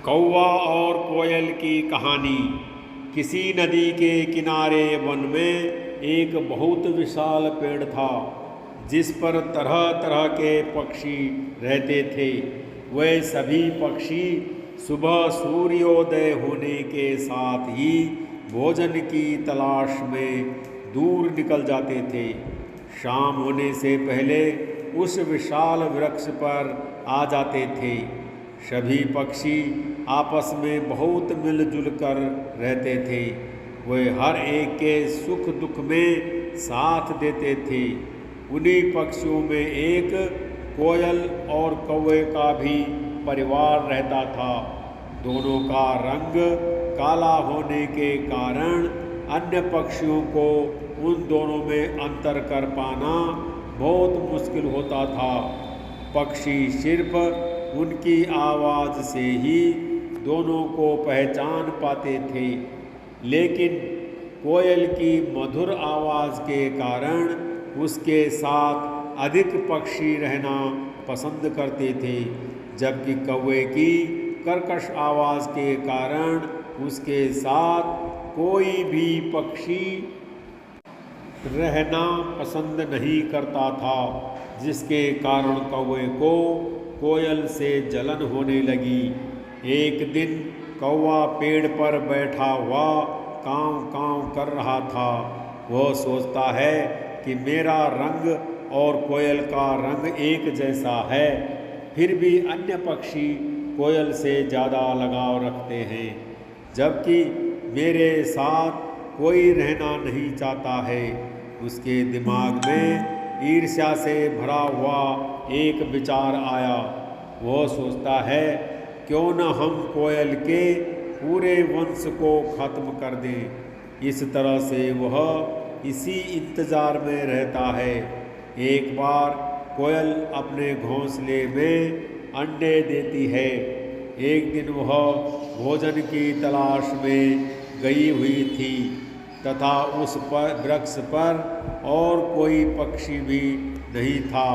कौवा और कोयल की कहानी। किसी नदी के किनारे वन में एक बहुत विशाल पेड़ था जिस पर तरह तरह के पक्षी रहते थे। वे सभी पक्षी सुबह सूर्योदय होने के साथ ही भोजन की तलाश में दूर निकल जाते थे। शाम होने से पहले उस विशाल वृक्ष पर आ जाते थे। सभी पक्षी आपस में बहुत मिलजुल कर रहते थे। वे हर एक के सुख दुख में साथ देते थे। उन्हीं पक्षियों में एक कोयल और कौवे का भी परिवार रहता था। दोनों का रंग काला होने के कारण अन्य पक्षियों को उन दोनों में अंतर कर पाना बहुत मुश्किल होता था। पक्षी सिर्फ उनकी आवाज़ से ही दोनों को पहचान पाते थे, लेकिन कोयल की मधुर आवाज़ के कारण उसके साथ अधिक पक्षी रहना पसंद करते थे, जबकि कौवे की कर्कश आवाज़ के कारण उसके साथ कोई भी पक्षी रहना पसंद नहीं करता था, जिसके कारण कौवे को कोयल से जलन होने लगी। एक दिन कौवा पेड़ पर बैठा हुआ कांव कांव कर रहा था। वह सोचता है कि मेरा रंग और कोयल का रंग एक जैसा है, फिर भी अन्य पक्षी कोयल से ज़्यादा लगाव रखते हैं, जबकि मेरे साथ कोई रहना नहीं चाहता है। उसके दिमाग में ईर्ष्या से भरा हुआ एक विचार आया। वह सोचता है, क्यों न हम कोयल के पूरे वंश को खत्म कर दें। इस तरह से वह इसी इंतज़ार में रहता है। एक बार कोयल अपने घोंसले में अंडे देती है। एक दिन वह भोजन की तलाश में गई हुई थी तथा उस पर वृक्ष पर और कोई पक्षी भी नहीं था।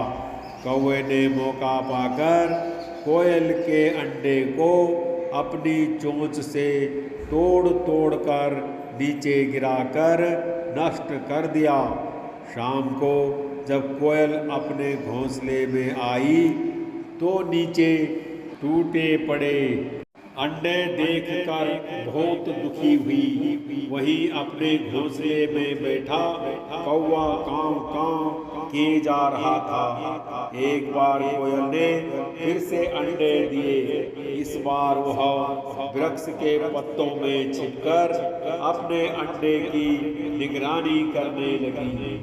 कौवे ने मौका पाकर कोयल के अंडे को अपनी चोंच से तोड़ तोड़ कर नीचे गिराकर नष्ट कर दिया। शाम को जब कोयल अपने घोंसले में आई तो नीचे टूटे पड़े अंडे देखकर बहुत दुखी हुई। वहीं अपने घोंसले में बैठा कौवा कांव कांव किए जा रहा था। एक बार कोयल ने फिर से अंडे दिए। इस बार वह वृक्ष के पत्तों में छिपकर अपने अंडे की निगरानी करने लगी।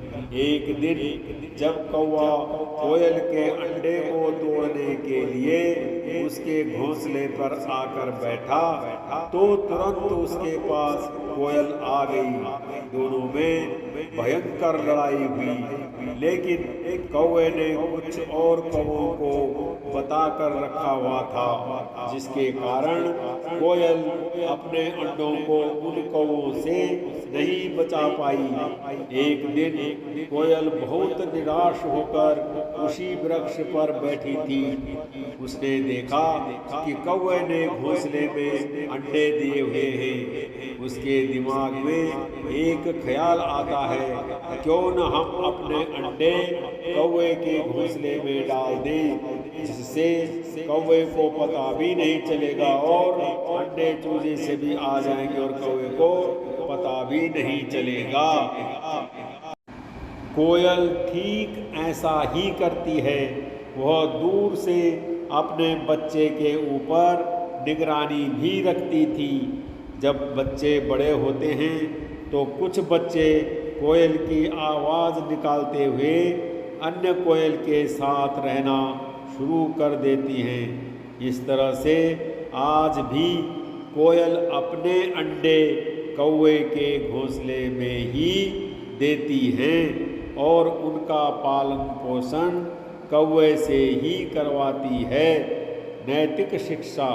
एक दिन जब कौवा कोयल के अंडे को तोड़ने के लिए उसके घोंसले पर आकर बैठा तो तुरंत उसके पास कोयल आ गई। दोनों में भयंकर लड़ाई हुई, लेकिन कौवे ने कुछ और कौवों को बताकर रखा हुआ था, जिसके कारण कोयल अपने अंडों को उन कौवों से नहीं बचा पाई। एक दिन कोयल बहुत निराश होकर उसी वृक्ष पर बैठी थी। उसने देखा कि कौवे ने घोंसले में अंडे दिए हुए हैं। उसके दिमाग में एक ख्याल आता है, क्यों न हम अपने अंडे कौवे के घोंसले में डाल दें, जिससे कौवे को पता भी नहीं चलेगा और अंडे चूजे से भी आ जाएंगे और कौवे को पता भी नहीं चलेगा। कोयल ठीक ऐसा ही करती है। वह दूर से अपने बच्चे के ऊपर निगरानी भी रखती थी। जब बच्चे बड़े होते हैं तो कुछ बच्चे कोयल की आवाज़ निकालते हुए अन्य कोयल के साथ रहना शुरू कर देती हैं। इस तरह से आज भी कोयल अपने अंडे कौवे के घोंसले में ही देती हैं और उनका पालन पोषण कौवे से ही करवाती है। नैतिक शिक्षा।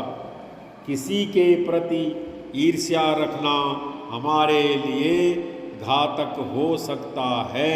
किसी के प्रति ईर्ष्या रखना हमारे लिए घातक हो सकता है।